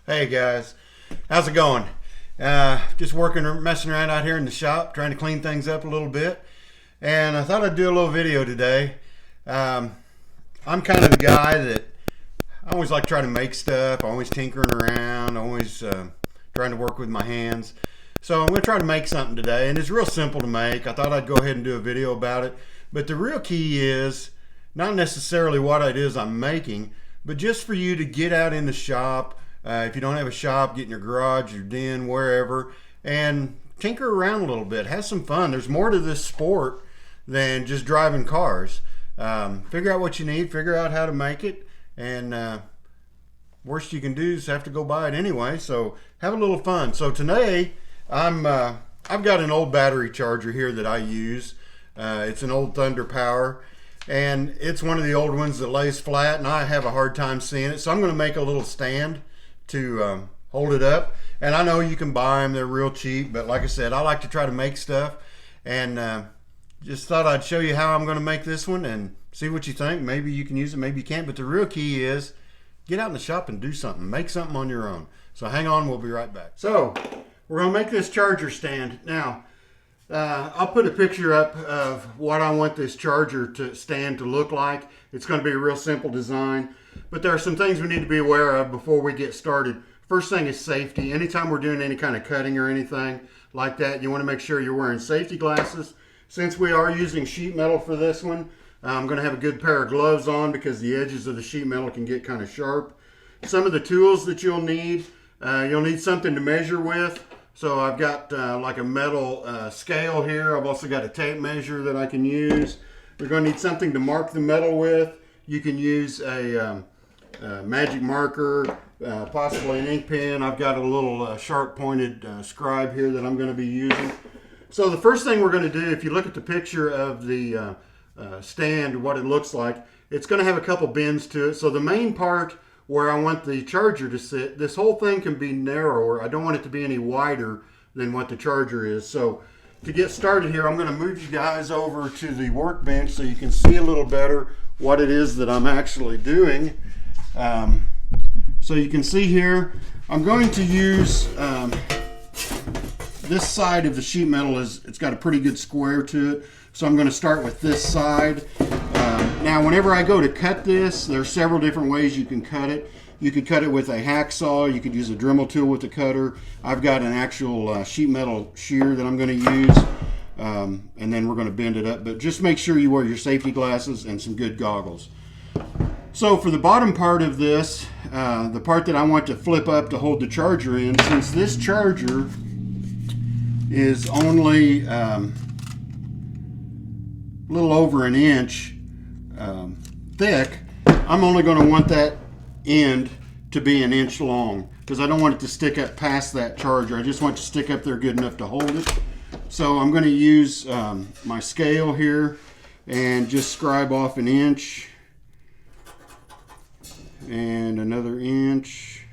Hey guys, how's it going? Just messing around out here in the shop, trying to clean things up a little bit. And I thought I'd do a little video today. I'm kind of the guy that I always like to try to make stuff. I'm always tinkering around, always trying to work with my hands. So I'm going to try to make something today, and it's real simple to make. I thought I'd go ahead and do a video about it. But the real key is not necessarily what it is I'm making, but just for you to get out in the shop. If you don't have a shop, get in your garage, your den, wherever, and tinker around a little bit. Have some fun. There's more to this sport than just driving cars. Figure out what you need, figure out how to make it, and worst you can do is have to go buy it anyway. So have a little fun. So today, I've got an old battery charger here that I use. It's an old Thunder Power. And it's one of the old ones that lays flat, and I have a hard time seeing it. So I'm going to make a little stand to hold it up. And I know you can buy them, they're real cheap, but like I said, I like to try to make stuff, and just thought I'd show you how I'm going to make this one and see what you think. Maybe you can use it, maybe you can't, but the real key is get out in the shop and do something, make something on your own. So hang on, we'll be right back. So we're going to make this charger stand. Now I'll put a picture up of what I want this charger stand to look like. It's going to be a real simple design, but there are some things we need to be aware of before we get started. First thing is safety. Anytime we're doing any kind of cutting or anything like that, you want to make sure you're wearing safety glasses. Since we are using sheet metal for this one, I'm going to have a good pair of gloves on because the edges of the sheet metal can get kind of sharp. Some of the tools that you'll need something to measure with. So I've got like a metal scale here. I've also got a tape measure that I can use. You're going to need something to mark the metal with. You can use a magic marker, possibly an ink pen. I've got a little sharp pointed scribe here that I'm going to be using. So the first thing we're going to do, if you look at the picture of the stand, what it looks like, it's going to have a couple bends to it. So the main part where I want the charger to sit, this whole thing can be narrower. I don't want it to be any wider than what the charger is. So to get started here, I'm going to move you guys over to the workbench so you can see a little better what it is that I'm actually doing. So you can see here, I'm going to use this side of the sheet metal. It's got a pretty good square to it. So I'm going to start with this side. Now, whenever I go to cut this, there are several different ways you can cut it. You could cut it with a hacksaw. You could use a Dremel tool with a cutter. I've got an actual sheet metal shear that I'm going to use, and then we're going to bend it up. But just make sure you wear your safety glasses and some good goggles. So for the bottom part of this, the part that I want to flip up to hold the charger in, since this charger is only a little over an inch thick, I'm only going to want that end to be an inch long because I don't want it to stick up past that charger. I just want it to stick up there good enough to hold it. So I'm going to use my scale here and just scribe off an inch and another inch.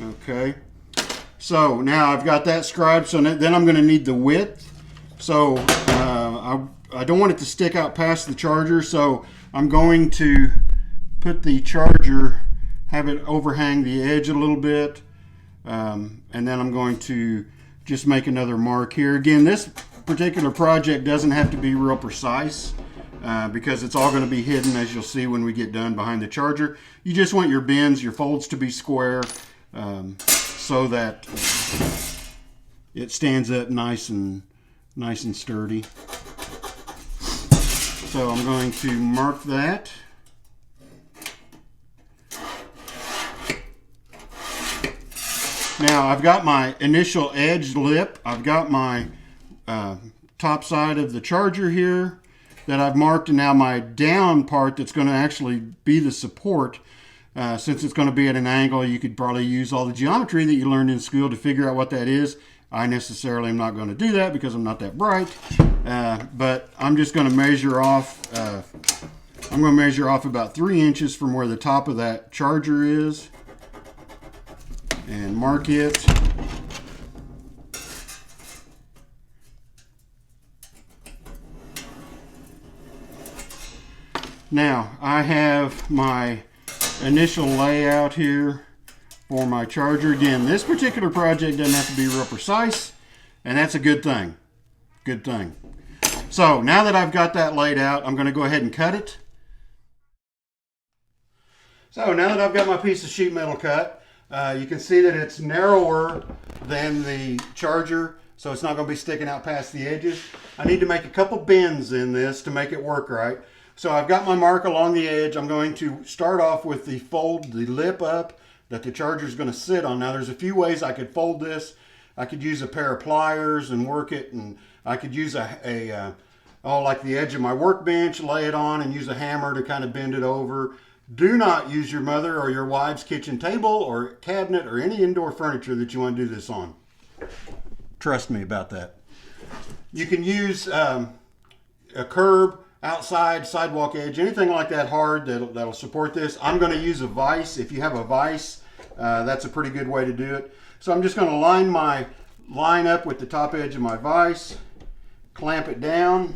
Okay, so now I've got that scribed, so then I'm going to need the width. So I don't want it to stick out past the charger, so I'm going to put the charger, have it overhang the edge a little bit, and then I'm going to just make another mark here. Again, this particular project doesn't have to be real precise because it's all going to be hidden, as you'll see when we get done, behind the charger. You just want your bends, your folds to be square so that it stands up nice and sturdy. So I'm going to mark that. Now I've got my initial edged lip. I've got my top side of the charger here that I've marked, and now my down part that's going to actually be the support. Since it's going to be at an angle, you could probably use all the geometry that you learned in school to figure out what that is. I necessarily am not going to do that because I'm not that bright, but I'm just going to measure off. I'm going to measure off about 3 inches from where the top of that charger is and mark it. Now I have my initial layout here for my charger. Again, this particular project doesn't have to be real precise, and that's a good thing. Good thing. So now that I've got that laid out, I'm going to go ahead and cut it. So now that I've got my piece of sheet metal cut, you can see that it's narrower than the charger, so it's not going to be sticking out past the edges. I need to make a couple bends in this to make it work right. So I've got my mark along the edge. I'm going to start off with the lip up that the charger is going to sit on. Now there's a few ways I could fold this. I could use a pair of pliers and work it, and I could use like the edge of my workbench, lay it on and use a hammer to kind of bend it over. Do not use your mother or your wife's kitchen table or cabinet or any indoor furniture that you want to do this on. Trust me about that. You can use a curb, outside, sidewalk edge, anything like that hard that'll support this. I'm going to use a vise. If you have a vise, that's a pretty good way to do it. So I'm just going to line up with the top edge of my vise, clamp it down,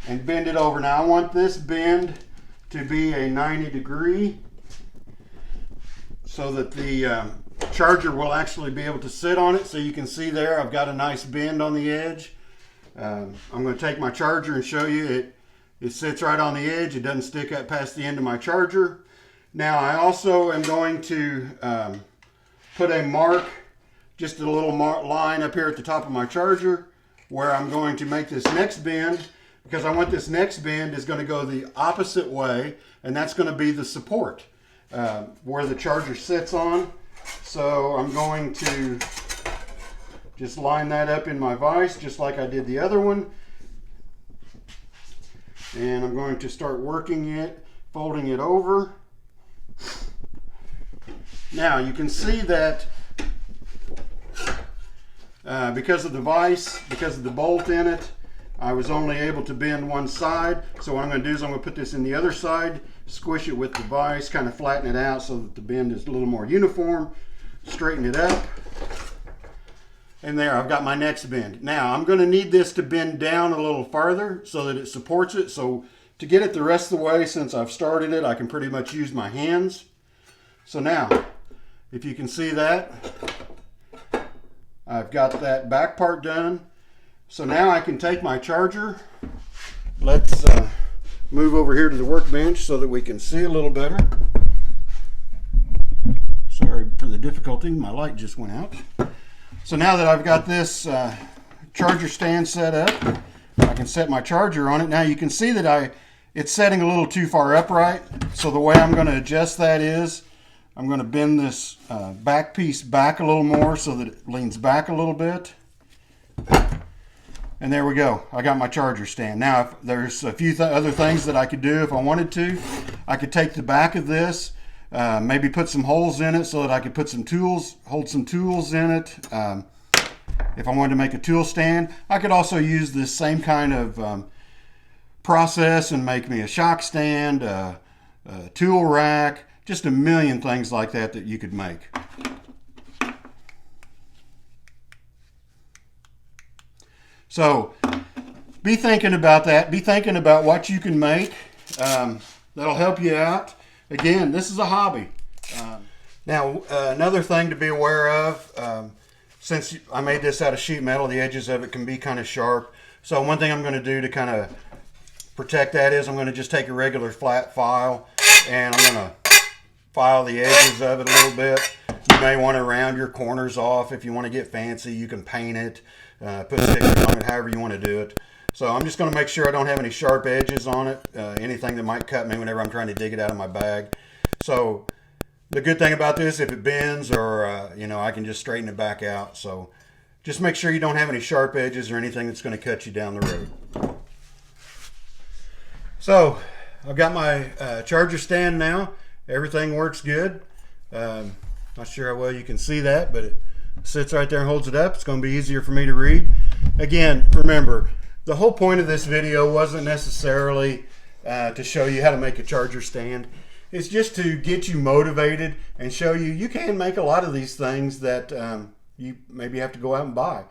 and bend it over. Now I want this bend to be a 90-degree so that the charger will actually be able to sit on it. So you can see there I've got a nice bend on the edge. I'm going to take my charger and show you it sits right on the edge. It doesn't stick up past the end of my charger. Now I also am going to put a mark, just a little line up here at the top of my charger where I'm going to make this next bend, because I want this next bend is going to go the opposite way, and that's going to be the support where the charger sits on. So I'm going to just line that up in my vise just like I did the other one. And I'm going to start working it, folding it over. Now you can see that because of the vise, because of the bolt in it, I was only able to bend one side. So what I'm going to do is I'm going to put this in the other side, squish it with the vise, kind of flatten it out so that the bend is a little more uniform, straighten it up. And there, I've got my next bend. Now, I'm going to need this to bend down a little farther so that it supports it. So to get it the rest of the way, since I've started it, I can pretty much use my hands. So now, if you can see that, I've got that back part done. So now I can take my charger. Let's move over here to the workbench so that we can see a little better. Sorry for the difficulty, my light just went out. So now that I've got this charger stand set up, I can set my charger on it. Now you can see that it's setting a little too far upright. So the way I'm going to adjust that is I'm going to bend this back piece back a little more so that it leans back a little bit. And there we go. I got my charger stand. Now, if there's a few other things that I could do if I wanted to. I could take the back of this, maybe put some holes in it so that I could put some tools, hold some tools in it. If I wanted to make a tool stand, I could also use this same kind of process and make me a shock stand, a tool rack, just a million things like that you could make. So be thinking about that. Be thinking about what you can make. That'll help you out. Again, this is a hobby. Now, another thing to be aware of, since I made this out of sheet metal, the edges of it can be kind of sharp. So one thing I'm going to do to kind of protect that is I'm going to just take a regular flat file and I'm going to file the edges of it a little bit. You may want to round your corners off. If you want to get fancy, you can paint it, put stickers on it, however you want to do it. So I'm just going to make sure I don't have any sharp edges on it, anything that might cut me whenever I'm trying to dig it out of my bag. So the good thing about this, if it bends or, I can just straighten it back out. So just make sure you don't have any sharp edges or anything that's going to cut you down the road. So I've got my charger stand now. Everything works good. Not sure how well you can see that, but it sits right there and holds it up. It's going to be easier for me to read. Again, remember, the whole point of this video wasn't necessarily to show you how to make a charger stand. It's just to get you motivated and show you can make a lot of these things that you maybe have to go out and buy.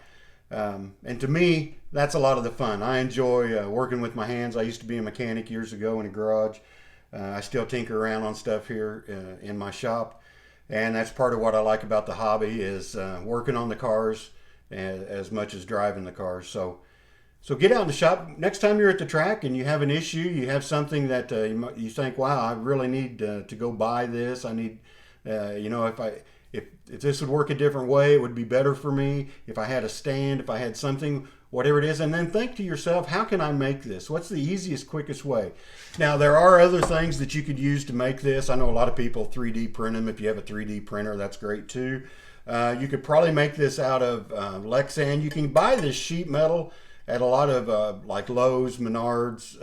And to me, that's a lot of the fun. I enjoy working with my hands. I used to be a mechanic years ago in a garage. I still tinker around on stuff here in my shop, and that's part of what I like about the hobby is working on the cars as much as driving the cars. So get out in the shop. Next time you're at the track and you have an issue, you have something that you think, wow, I really need to go buy this. I need, if this would work a different way, it would be better for me. If I had a stand, if I had something, whatever it is, and then think to yourself, how can I make this? What's the easiest, quickest way? Now, there are other things that you could use to make this. I know a lot of people 3D print them. If you have a 3D printer, that's great too. You could probably make this out of Lexan. You can buy this sheet metal at a lot of like Lowe's, Menards,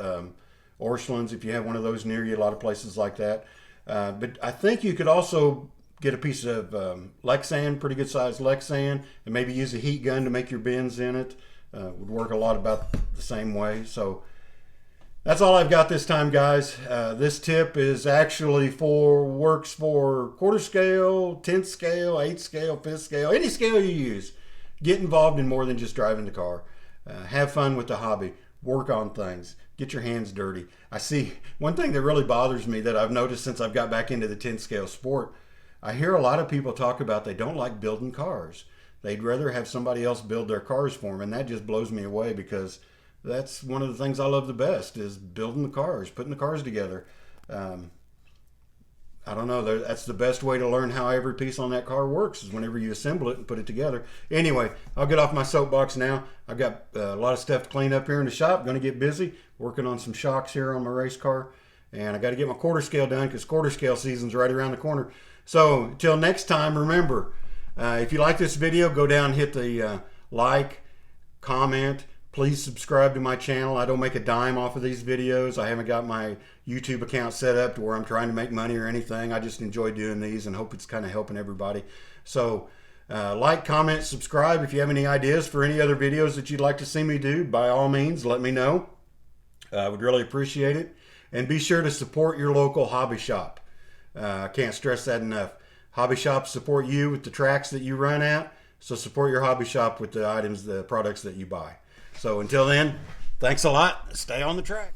Orscheln's, if you have one of those near you, a lot of places like that. But I think you could also get a piece of Lexan, pretty good sized Lexan, and maybe use a heat gun to make your bends in it. Would work a lot about the same way. So that's all I've got this time, guys. This tip is actually works for quarter scale, 10th scale, 8th scale, 5th scale, any scale you use. Get involved in more than just driving the car. Have fun with the hobby. Work on things. Get your hands dirty. I see one thing that really bothers me that I've noticed since I've got back into the 10th scale sport. I hear a lot of people talk about they don't like building cars. They'd rather have somebody else build their cars for them, and that just blows me away because that's one of the things I love the best is building the cars, putting the cars together. I don't know, that's the best way to learn how every piece on that car works is whenever you assemble it and put it together. Anyway, I'll get off my soapbox now. I've got a lot of stuff to clean up here in the shop. Going to get busy working on some shocks here on my race car. And I got to get my quarter scale done because quarter scale season's right around the corner. So until next time, remember, if you like this video, go down and hit the like, comment. Please subscribe to my channel. I don't make a dime off of these videos. I haven't got my YouTube account set up to where I'm trying to make money or anything. I just enjoy doing these and hope it's kind of helping everybody. So like, comment, subscribe. If you have any ideas for any other videos that you'd like to see me do, by all means, let me know. I would really appreciate it. And be sure to support your local hobby shop. I can't stress that enough. Hobby shops support you with the tracks that you run at. So support your hobby shop with the items, the products that you buy. So until then, thanks a lot. Stay on the track.